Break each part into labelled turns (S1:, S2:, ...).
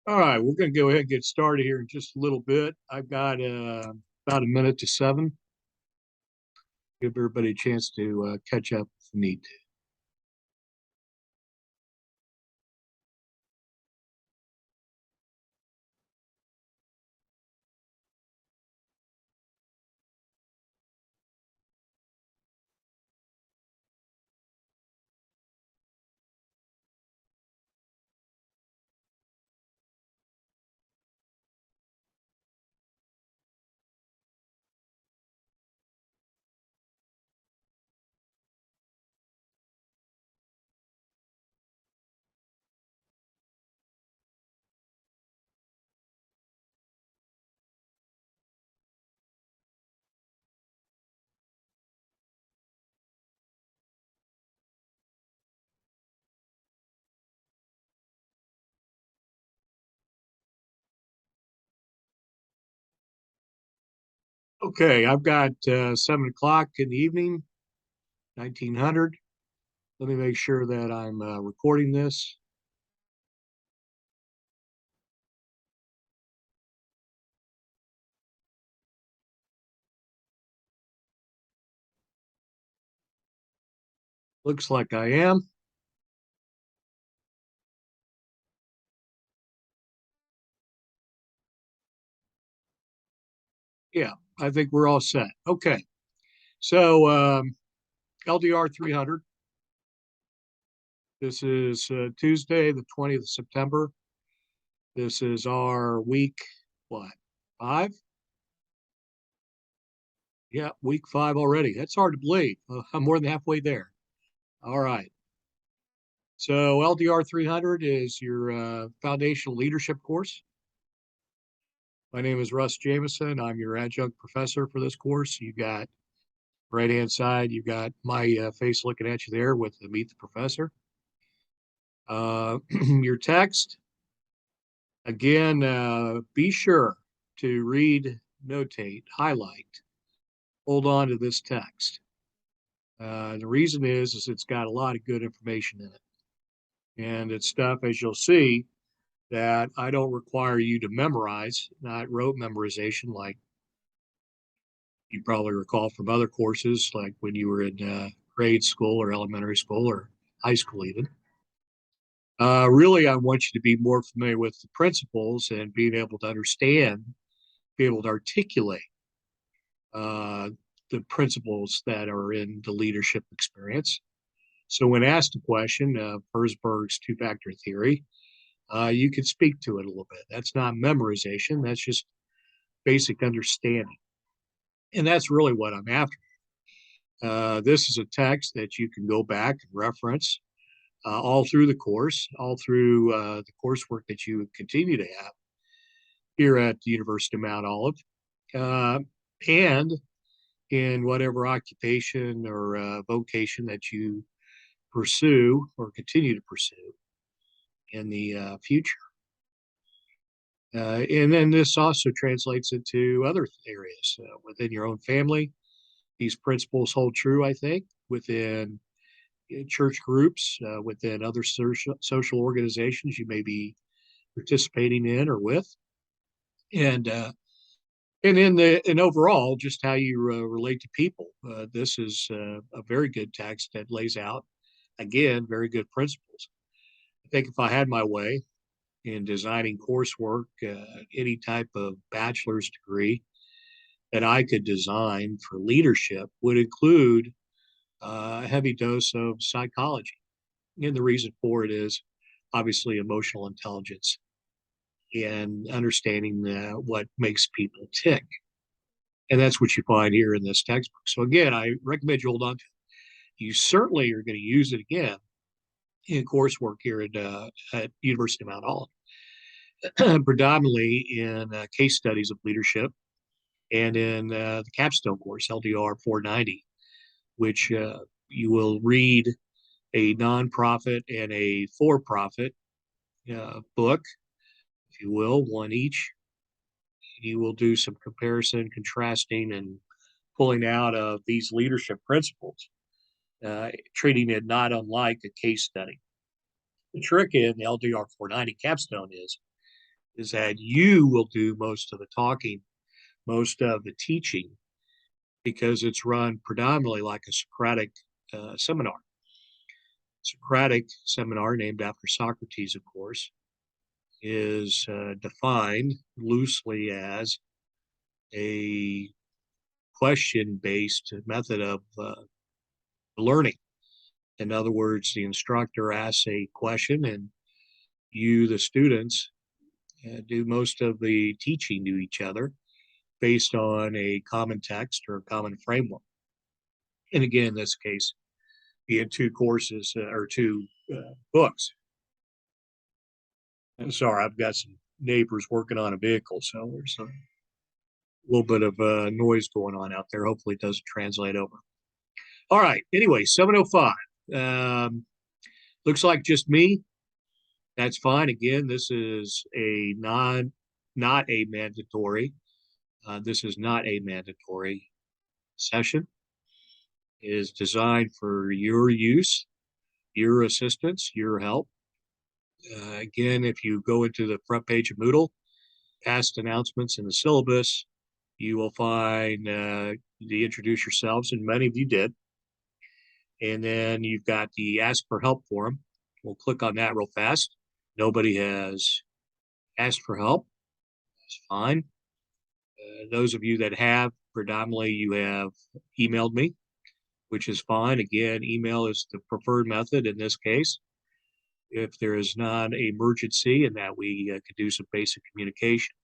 S1: All right, we're going to go ahead and get started here in just a little bit. I've got about a minute to 7. Give everybody a chance to catch up if you need to. Okay, I've got 7 o'clock in the evening, 1900. Let me make sure that I'm recording this. Looks like I am. Yeah, I think we're all set. Okay, so LDR 300. This is Tuesday, the 20th of September. This is our week, what, 5? Yeah, week 5 already. That's hard to believe. I'm more than halfway there. All right. So LDR 300 is your foundational leadership course. My name is Russ Jamison. I'm your adjunct professor for this course. You got right-hand side, you got my face looking at you there with the Meet the Professor. Your text, again, be sure to read, notate, highlight, hold on to this text. The reason is it's got a lot of good information in it. And it's stuff, as you'll see, that I don't require you to memorize, not rote memorization like you probably recall from other courses, like when you were in grade school or elementary school or high school even. Really, I want you to be more familiar with the principles and being able to understand, be able to articulate uh, the principles that are in the leadership experience. So when asked a question of Herzberg's two-factor theory, you could speak to it a little bit. That's not memorization. That's just basic understanding. And that's really what I'm after. This is a text that you can go back and reference all through the course, all through the coursework that you continue to have here at the University of Mount Olive, uh, and in whatever occupation or vocation that you pursue or continue to pursue in the future. And then this also translates into other areas within your own family. These principles hold true, I think, within church groups, within other social organizations you may be participating in or with, and and overall, just how you relate to people. This is a very good text that lays out, again, very good principles. I think if I had my way in designing coursework, any type of bachelor's degree that I could design for leadership would include a heavy dose of psychology. And the reason for it is obviously emotional intelligence and understanding what makes people tick. And that's what you find here in this textbook. So again, I recommend you hold on to it. You certainly are going to use it again in coursework here at University of Mount Olive, predominantly in case studies of leadership and in the capstone course, LDR 490, which you will read a nonprofit and a for-profit book, if you will, one each. You will do some comparison, contrasting, and pulling out of these leadership principles, treating it not unlike a case study. The trick in the LDR 490 capstone is is that you will do most of the talking, most of the teaching, because it's run predominantly like a Socratic seminar. Socratic seminar, named after Socrates, of course, is defined loosely as a question-based method of learning. In other words, the instructor asks a question and you, the students, do most of the teaching to each other based on a common text or a common framework. And again, in this case, being two courses or two books. I'm sorry, I've got some neighbors working on a vehicle, so there's a little bit of noise going on out there. Hopefully it doesn't translate over. All right, anyway, 7:05. Looks like just me. That's fine. Again, this is a not a mandatory. This is not a mandatory session. It is designed for your use, your assistance, your help. Again, if you go into the front page of Moodle, past announcements in the syllabus, you will find the introduce yourselves, and many of you did. And then you've got the ask for help forum. We'll click on that real fast. Nobody has asked for help. That's fine. Those of you that have, predominantly you have emailed me, which is fine. Again, email is the preferred method in this case. If there is not an emergency and that we could do some basic communication.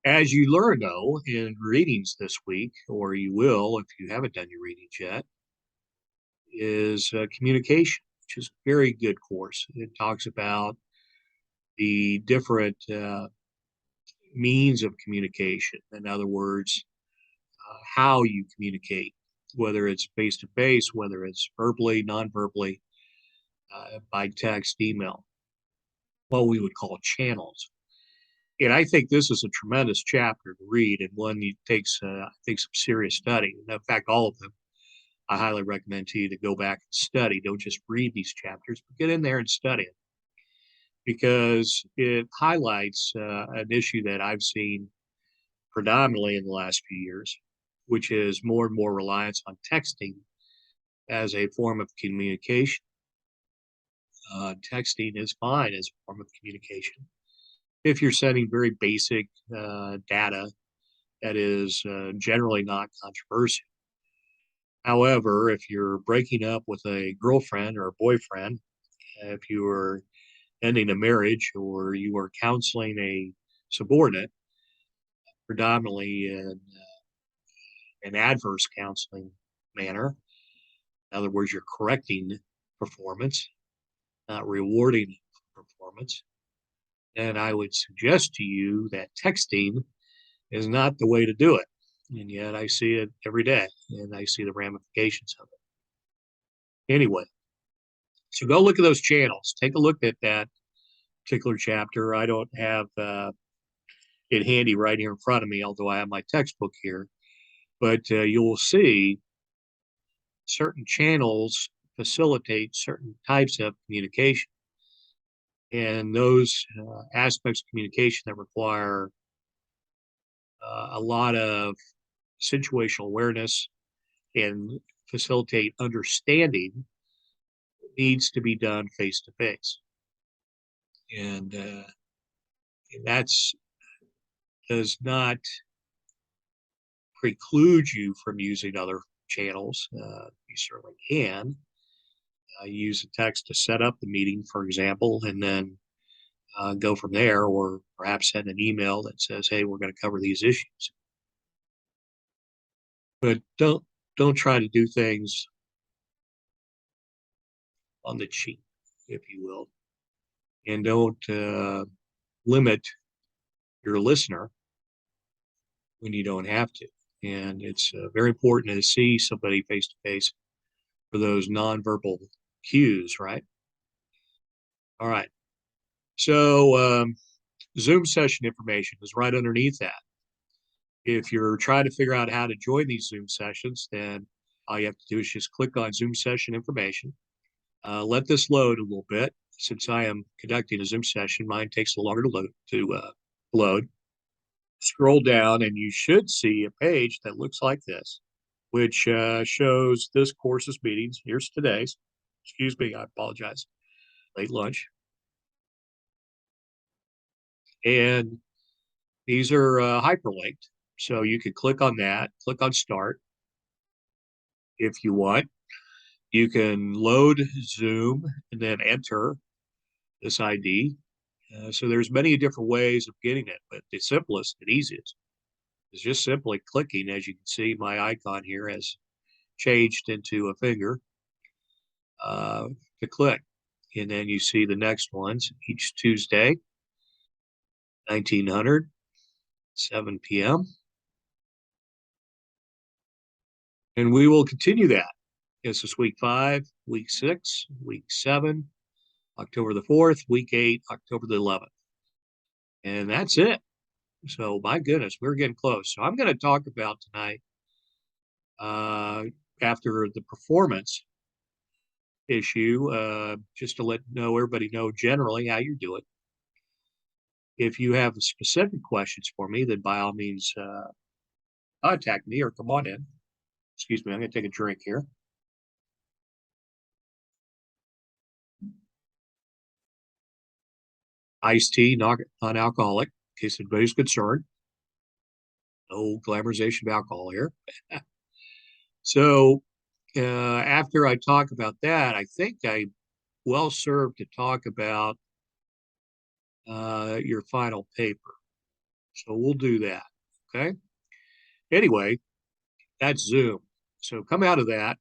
S1: As you learn, though, in readings this week, or you will if you haven't done your readings yet, is communication, which is a very good course. It talks about the different means of communication. In other words, how you communicate, whether it's face-to-face, whether it's verbally, non-verbally, by text, email, what we would call channels. And I think this is a tremendous chapter to read, and one that takes, I think, some serious study. In fact, all of them, I highly recommend to you to go back and study. Don't just read these chapters, but get in there and study it, because it highlights an issue that I've seen predominantly in the last few years, which is more and more reliance on texting as a form of communication. Texting is fine as a form of communication if you're sending very basic data that is generally not controversial. However, if you're breaking up with a girlfriend or a boyfriend, if you are ending a marriage, or you are counseling a subordinate, predominantly in an adverse counseling manner, in other words, you're correcting performance, not rewarding performance, then I would suggest to you that texting is not the way to do it. And yet I see it every day, and I see the ramifications of it. Anyway, so go look at those channels. Take a look at that particular chapter. I don't have it handy right here in front of me, although I have my textbook here. But you'll see certain channels facilitate certain types of communication. And those aspects of communication that require a lot of situational awareness and facilitate understanding needs to be done face to face. And that's does not preclude you from using other channels. You certainly can use a text to set up the meeting, for example, and then go from there, or perhaps send an email that says, hey, we're going to cover these issues. But don't try to do things on the cheap, if you will, and don't limit your listener when you don't have to. And it's very important to see somebody face to face for those nonverbal cues, right? All right. So Zoom session information is right underneath that. If you're trying to figure out how to join these Zoom sessions, then all you have to do is just click on Zoom session information. Let this load a little bit, since I am conducting a Zoom session, mine takes a longer to load. Scroll down and you should see a page that looks like this, which shows this course's meetings. Here's today's. Excuse me, I apologize. Late lunch. And these are hyperlinked. So you could click on that, click on start if you want. You can load Zoom and then enter this ID. So there's many different ways of getting it, but the simplest and easiest is just simply clicking. As you can see, my icon here has changed into a finger to click. And then you see the next ones each Tuesday, 1900, 7 p.m. And we will continue that. This is week 5, week 6, week 7, October the 4th, week 8, October the 11th. And that's it. So my goodness, we're getting close. So I'm going to talk about tonight, after the performance issue, just to let everybody know generally how you're doing. If you have specific questions for me, then by all means contact me or come on in. Excuse me, I'm going to take a drink here. Iced tea, non-alcoholic, in case anybody's concerned. No glamorization of alcohol here. So after I talk about that, I think I'm well served to talk about your final paper. So we'll do that. Okay. Anyway, that's Zoom. So come out of that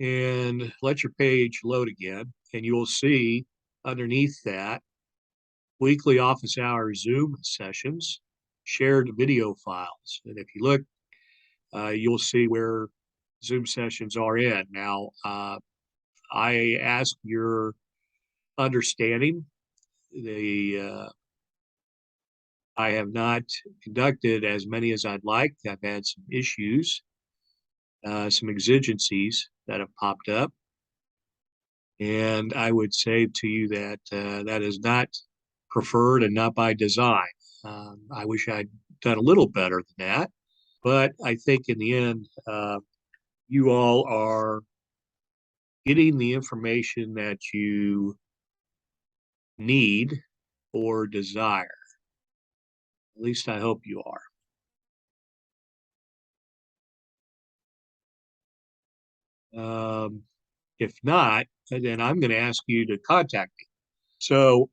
S1: and let your page load again. And you'll see underneath that weekly office hour Zoom sessions, shared video files. And if you look, you'll see where Zoom sessions are in. Now, I ask your understanding. I have not conducted as many as I'd like. I've had some issues, some exigencies that have popped up. And I would say to you that that is not preferred and not by design. I wish I'd done a little better than that. But I think in the end, you all are getting the information that you need or desire. At least I hope you are. If not, then I'm going to ask you to contact me. So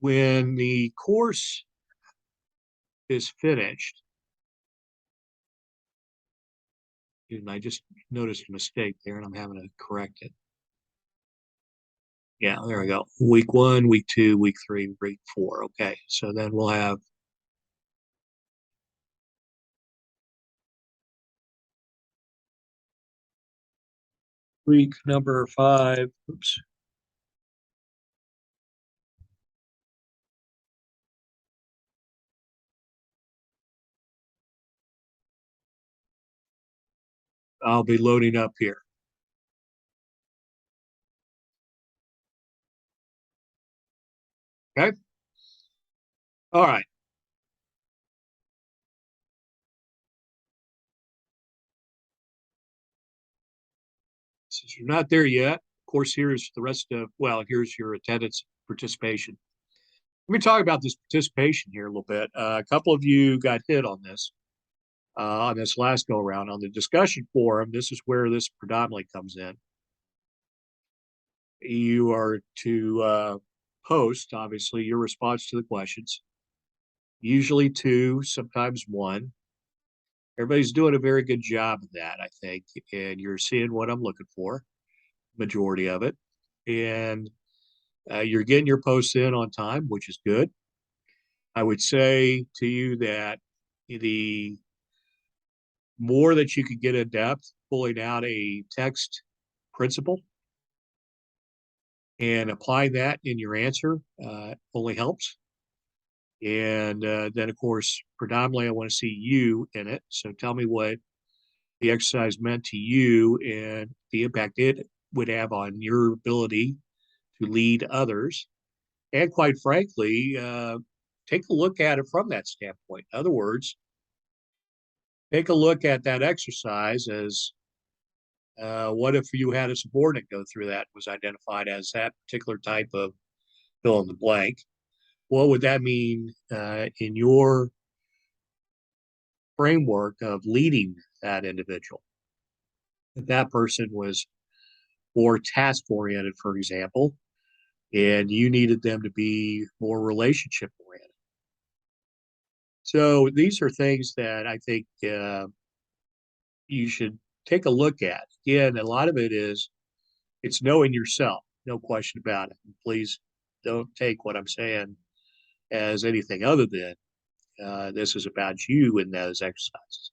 S1: when the course is finished, and I just noticed a mistake there and I'm having to correct it. Yeah, there we go. Week 1, week 2, week 3, week 4. Okay, so then we'll have week number 5. Oops. I'll be loading up here. Okay. All right. Since you're not there yet, of course, here's the rest of, well, here's your attendance participation. Let me talk about this participation here a little bit. A couple of you got hit on this last go around on the discussion forum. This is where this predominantly comes in. You are to post, obviously, your response to the questions, usually 2, sometimes 1. Everybody's doing a very good job of that, I think, and you're seeing what I'm looking for, majority of it. And you're getting your posts in on time, which is good. I would say to you that the more that you could get in depth, pulling out a text principle and applying that in your answer only helps. And then, of course, predominantly, I want to see you in it. So tell me what the exercise meant to you and the impact it would have on your ability to lead others. And quite frankly, take a look at it from that standpoint. In other words, take a look at that exercise as what if you had a subordinate go through that, was identified as that particular type of fill in the blank? What would that mean in your framework of leading that individual? If that person was more task oriented, for example, and you needed them to be more relationship oriented. So these are things that I think you should take a look at. Again, a lot of it is it's knowing yourself, no question about it. And please don't take what I'm saying as anything other than this is about you in those exercises.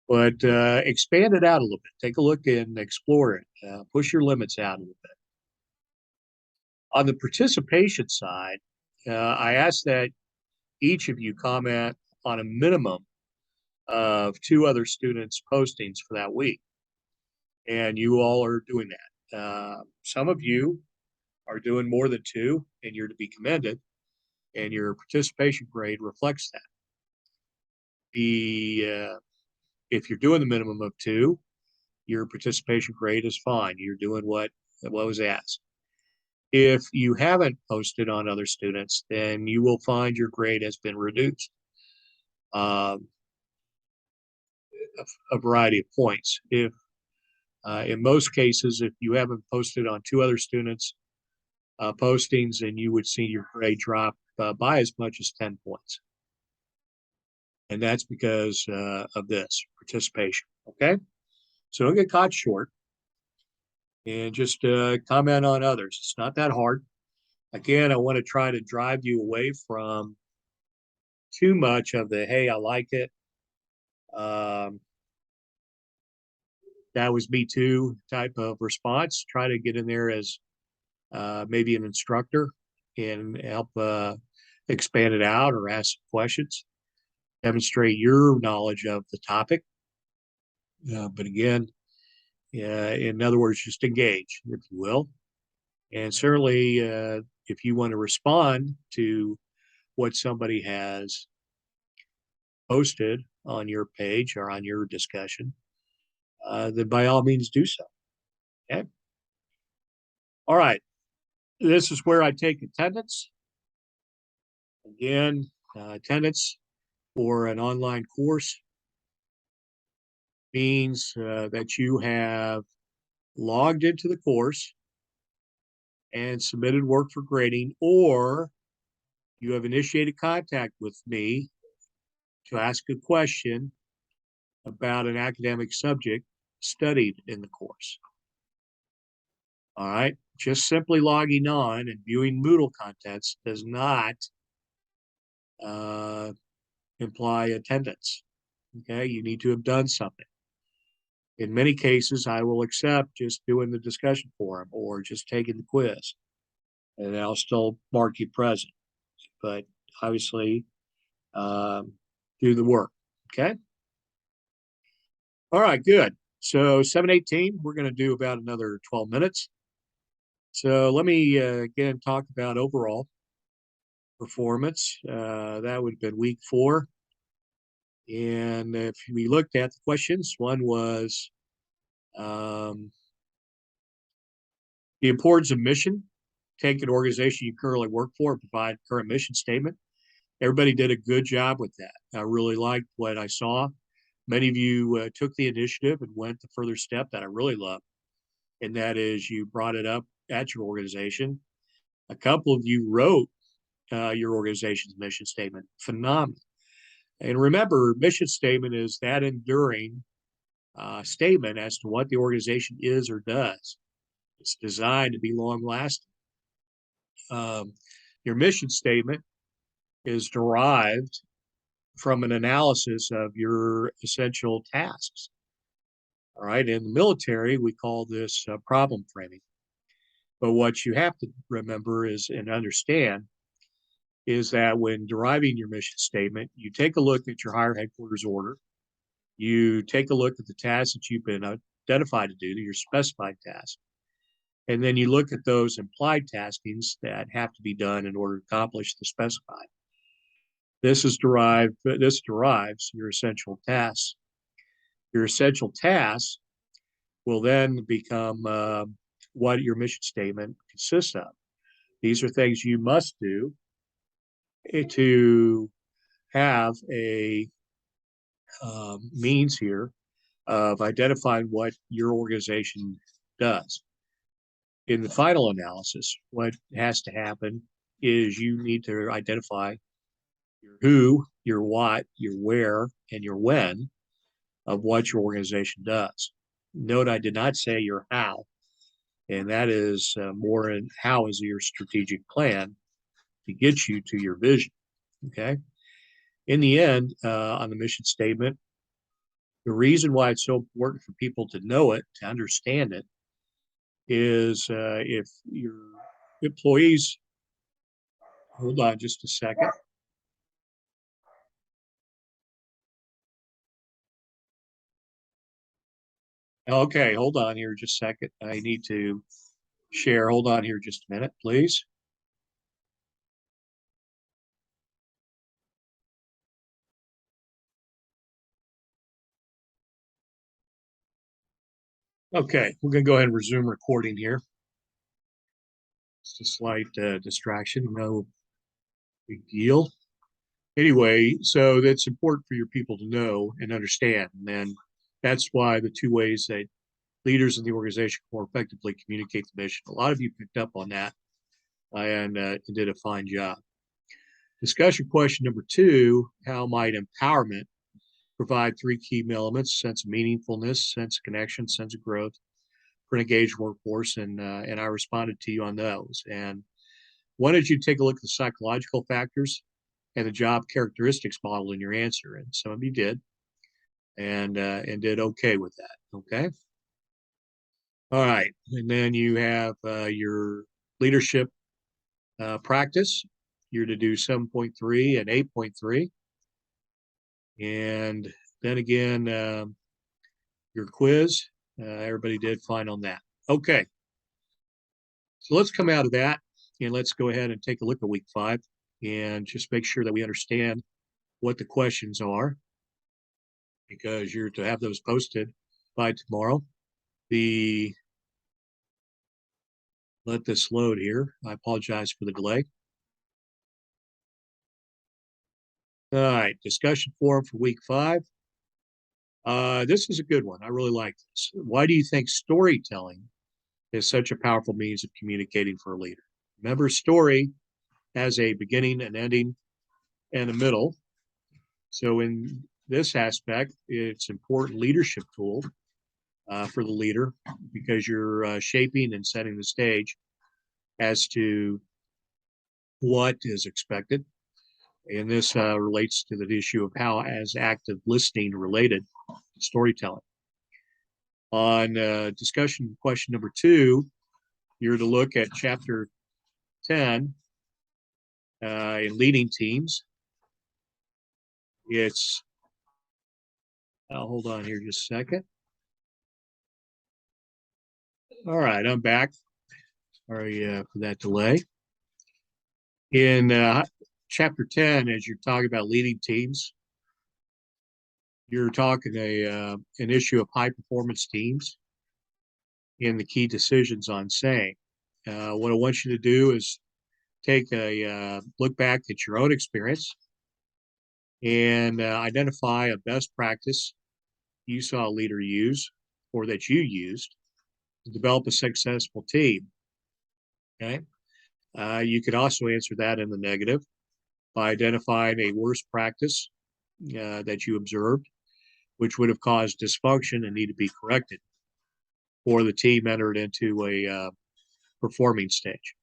S1: But expand it out a little bit. Take a look and explore it. Push your limits out a little bit. On the participation side, I ask that each of you comment on a minimum of 2 other students' postings for that week. And you all are doing that. Some of you are doing more than 2, and you're to be commended, and your participation grade reflects that. If you're doing the minimum of 2, your participation grade is fine. You're doing what was asked. If you haven't posted on other students, then you will find your grade has been reduced. A variety of points. If in most cases, if you haven't posted on 2 other students' postings, then you would see your grade drop by as much as 10 points. And that's because of this participation. Okay, so don't get caught short, and just comment on others. It's not that hard. Again, I want to try to drive you away from too much of the, hey, I like it. That was me too type of response. Try to get in there as maybe an instructor and help expand it out or ask questions, demonstrate your knowledge of the topic. But again, in other words, just engage, if you will. And certainly, if you want to respond to what somebody has posted on your page or on your discussion, then by all means do so. Okay. All right. This is where I take attendance. Again, attendance for an online course means that you have logged into the course and submitted work for grading, or you have initiated contact with me to ask a question about an academic subject studied in the course. All right, just simply logging on and viewing Moodle contents does not imply attendance. Okay, you need to have done something. In many cases, I will accept just doing the discussion forum or just taking the quiz, and I'll still mark you present. But obviously, do the work. Okay. All right, good. So 7:18, we're going to do about another 12 minutes. So let me again talk about overall performance. That would have been week 4. And if we looked at the questions, one was the importance of mission. Take an organization you currently work for, provide current mission statement. Everybody did a good job with that. I really liked what I saw. Many of you took the initiative and went the further step that I really love, and that is you brought it up at your organization. A couple of you wrote your organization's mission statement. Phenomenal. And remember, mission statement is that enduring statement as to what the organization is or does. It's designed to be long lasting. Your mission statement is derived from an analysis of your essential tasks. All right, in the military, we call this problem framing. But what you have to remember is and understand is that when deriving your mission statement, you take a look at your higher headquarters order. You take a look at the tasks that you've been identified to do, your specified tasks. And then you look at those implied taskings that have to be done in order to accomplish the specified. This derives your essential tasks. Your essential tasks will then become what your mission statement consists of. These are things you must do to have a means here of identifying what your organization does. In the final analysis, what has to happen is you need to identify your who, your what, your where, and your when of what your organization does. Note I did not say your how, and that is more in how is your strategic plan to get you to your vision. Okay. In the end, on the mission statement, the reason why it's so important for people to know it, to understand it, is if your employees, hold on just a second. Okay, hold on here just a second. I need to share. Hold on here just a minute, please. Okay, we're going to go ahead and resume recording here. It's a slight distraction, no big deal. Anyway, so that's important for your people to know and understand. And then that's why the two ways that leaders in the organization more effectively communicate the mission. A lot of you picked up on that and did a fine job. Discussion question number 2, how might empowerment provide 3 key elements: sense of meaningfulness, sense of connection, sense of growth for an engaged workforce? And I responded to you on those. And why don't you take a look at the psychological factors and the job characteristics model in your answer? And some of you did, and did okay with that. Okay. All right. And then you have your leadership practice. You're to do 7.3 and 8.3. And then again, your quiz, everybody did fine on that. Okay. So let's come out of that and let's go ahead and take a look at week 5 and just make sure that we understand what the questions are, because you're to have those posted by tomorrow. Let this load here. I apologize for the delay. All right, discussion forum for week 5. This is a good one. I really like this. Why do you think storytelling is such a powerful means of communicating for a leader? Remember, story has a beginning, an ending, and a middle. So in this aspect, it's an important leadership tool for the leader, because you're shaping and setting the stage as to what is expected. And this relates to the issue of how as active listening related to storytelling. On discussion question number 2, you're to look at chapter 10 in leading teams. It's, hold on here just a second. All right, I'm back. Sorry for that delay. In chapter 10, as you're talking about leading teams, you're talking an issue of high performance teams and the key decisions on saying. What I want you to do is take a look back at your own experience and identify a best practice you saw a leader use or that you used to develop a successful team. Okay. You could also answer that in the negative by identifying a worst practice that you observed, which would have caused dysfunction and need to be corrected, or the team entered into a performing stage.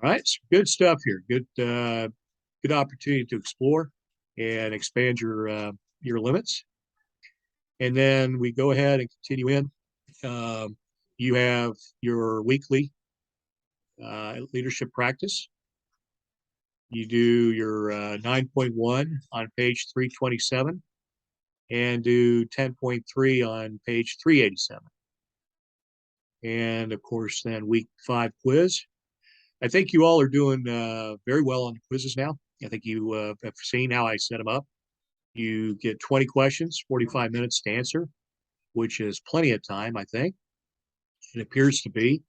S1: All right, so good stuff here. Good opportunity to explore and expand your limits. And then we go ahead and continue in. You have your weekly leadership practice. You do your 9.1 on page 327 and do 10.3 on page 387. And of course, then week 5 quiz. I think you all are doing very well on the quizzes now. I think you have seen how I set them up. You get 20 questions, 45 minutes to answer, which is plenty of time, I think. It appears to be.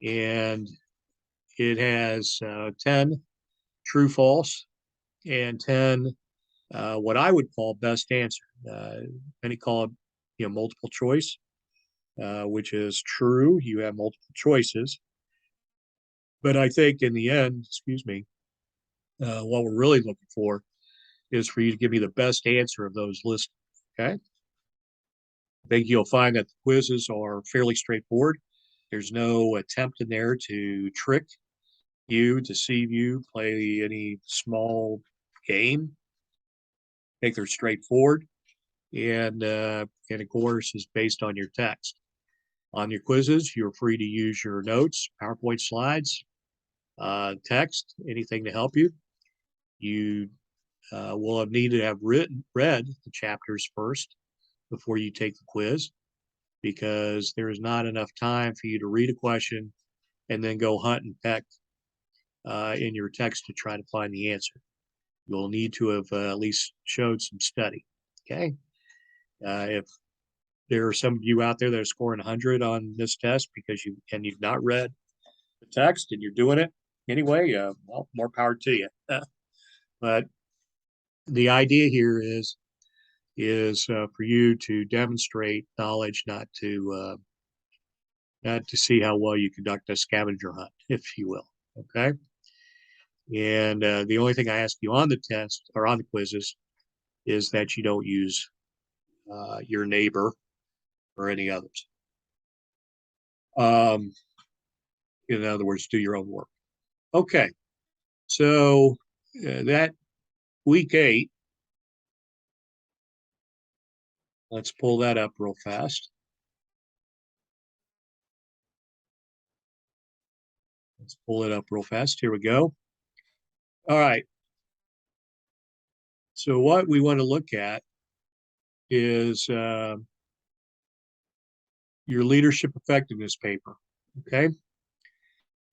S1: And it has 10 true, false, and 10 what I would call best answer. Many call it, multiple choice, which is true. You have multiple choices. But I think in the end, excuse me, what we're really looking for is for you to give me the best answer of those listed. Okay. I think you'll find that the quizzes are fairly straightforward. There's no attempt in there to trick you, deceive you, play any small game. I think they're straightforward, and of course is based on your text. On your quizzes, you're free to use your notes, PowerPoint slides, text, anything to help you. You will have needed to have read the chapters first before you take the quiz, because there is not enough time for you to read a question and then go hunt and peck in your text to try to find the answer. You'll need to have at least showed some study. Okay. If there are some of you out there that are scoring 100 on this test because you've not read the text and you're doing it anyway, well, more power to you. But the idea here is for you to demonstrate knowledge, not to see how well you conduct a scavenger hunt, if you will. Okay. And the only thing I ask you on the test or on the quizzes is that you don't use your neighbor or any others. In other words, do your own work. Okay. So that week 8, let's pull that up real fast. Let's pull it up real fast. Here we go. All right. So what we want to look at is your leadership effectiveness paper. Okay.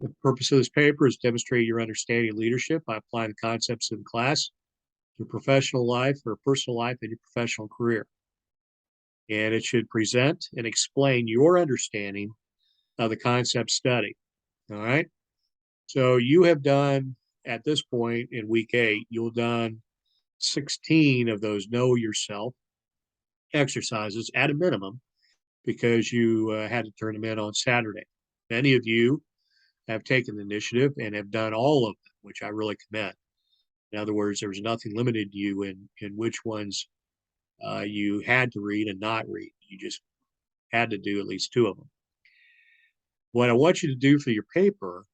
S1: The purpose of this paper is to demonstrate your understanding of leadership by applying the concepts in class, your professional life or personal life, and your professional career. And it should present and explain your understanding of the concept study. All right. So you have done, at this point in week 8, you've done 16 of those know yourself exercises at a minimum, because you had to turn them in on Saturday. Many of you have taken the initiative and have done all of them, which I really commend. In other words, there was nothing limited to you in which ones you had to read and not read. You just had to do at least 2 of them. What I want you to do for your paper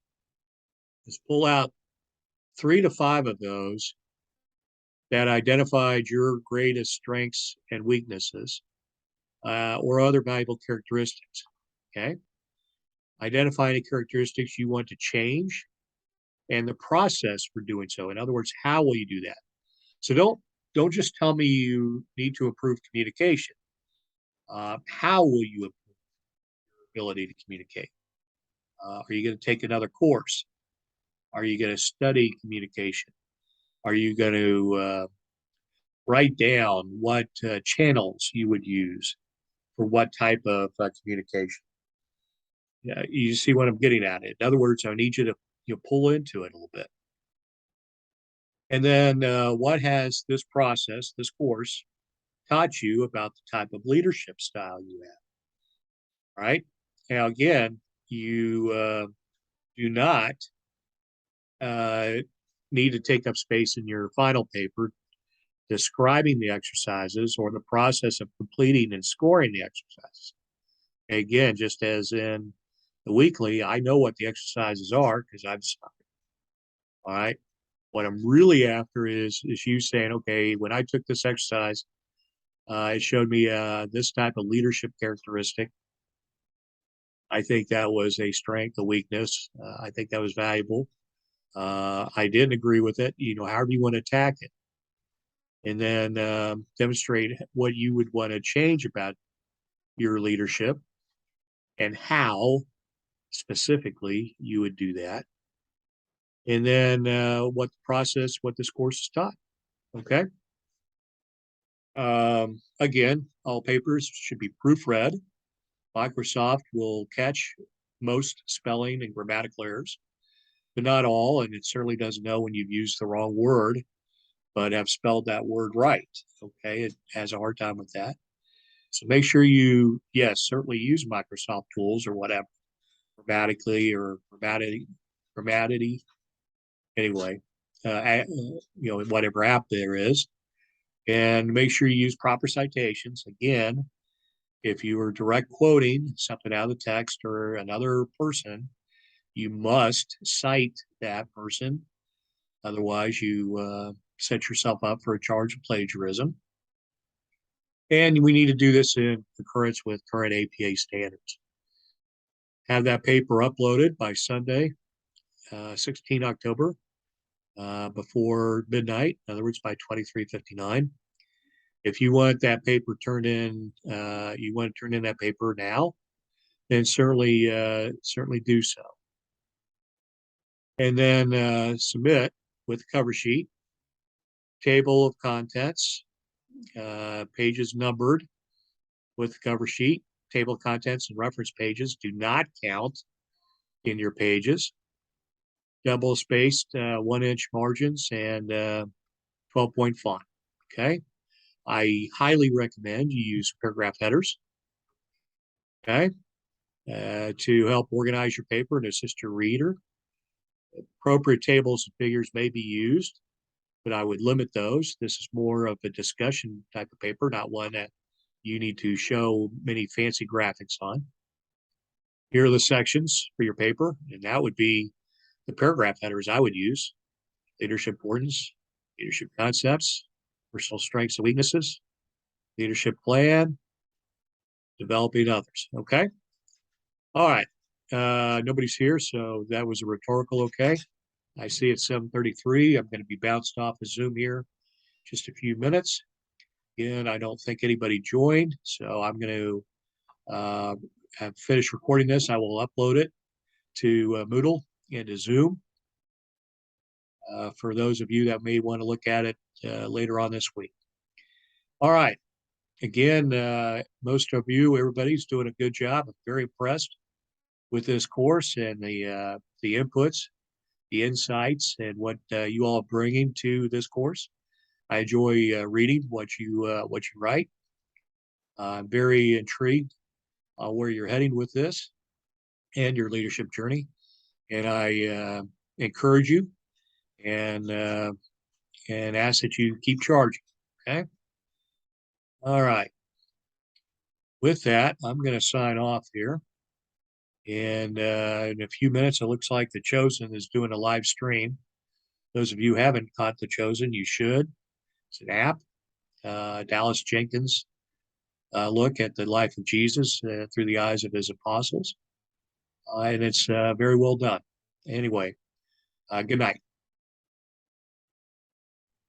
S1: is pull out 3 to 5 of those that identified your greatest strengths and weaknesses, or other valuable characteristics. Okay. Identify any characteristics you want to change and the process for doing so. In other words, how will you do that? So don't just tell me you need to improve communication. How will you improve your ability to communicate? Are you going to take another course? Are you going to study communication? Are you going to write down what channels you would use for what type of communication? You see what I'm getting at? In other words, I need you to pull into it a little bit. And then what has this process, this course, taught you about the type of leadership style you have? Right? Now, again, you do not need to take up space in your final paper describing the exercises or the process of completing and scoring the exercises. Again, just as in the weekly, I know what the exercises are because I've studied. All right. What I'm really after is you saying, okay, when I took this exercise, it showed me this type of leadership characteristic. I think that was a strength, a weakness. I think that was valuable. I didn't agree with it, however you want to attack it. And then demonstrate what you would want to change about your leadership. and how specifically you would do that. And then what the process, what this course is taught. Okay. Again, all papers should be proofread. Microsoft will catch most spelling and grammatical errors, but not all. And it certainly doesn't know when you've used the wrong word, but have spelled that word right. Okay. It has a hard time with that. So make sure you, yes, certainly use Microsoft tools or whatever, grammatically or grammatity. Anyway, whatever app there is, and make sure you use proper citations. Again, if you are direct quoting something out of the text or another person, you must cite that person. Otherwise, you set yourself up for a charge of plagiarism. And we need to do this in concurrence with current APA standards. Have that paper uploaded by Sunday, 16 October, before midnight, in other words, by 23:59. If you want that paper turned in, you want to turn in that paper now, then certainly do so. And then submit with the cover sheet, table of contents, pages numbered with the cover sheet. Table of contents and reference pages do not count in your pages. Double spaced 1-inch margins and 12-point font. Okay. I highly recommend you use paragraph headers. Okay. To help organize your paper and assist your reader. Appropriate tables and figures may be used, but I would limit those. This is more of a discussion type of paper, not one that you need to show many fancy graphics on. Here are the sections for your paper, and that would be the paragraph headers I would use: leadership importance, leadership concepts, personal strengths and weaknesses, leadership plan, developing others. Okay. All right. Nobody's here, so that was a rhetorical okay. I see it's 7:33. I'm going to be bounced off of Zoom here just a few minutes. Again, I don't think anybody joined, so I'm going to have finished recording this. I will upload it to Moodle and to Zoom for those of you that may want to look at it later on this week. All right. Again, most of you, everybody's doing a good job. I'm very impressed with this course and the inputs, the insights, and what you all are bringing to this course. I enjoy reading what you write. I'm very intrigued where you're heading with this and your leadership journey, and I encourage you and ask that you keep charging. Okay. All right. With that, I'm going to sign off here. And in a few minutes, it looks like The Chosen is doing a live stream. Those of you who haven't caught The Chosen, you should. It's an app. Dallas Jenkins look at the life of Jesus through the eyes of his apostles. And it's very well done. Anyway, good night.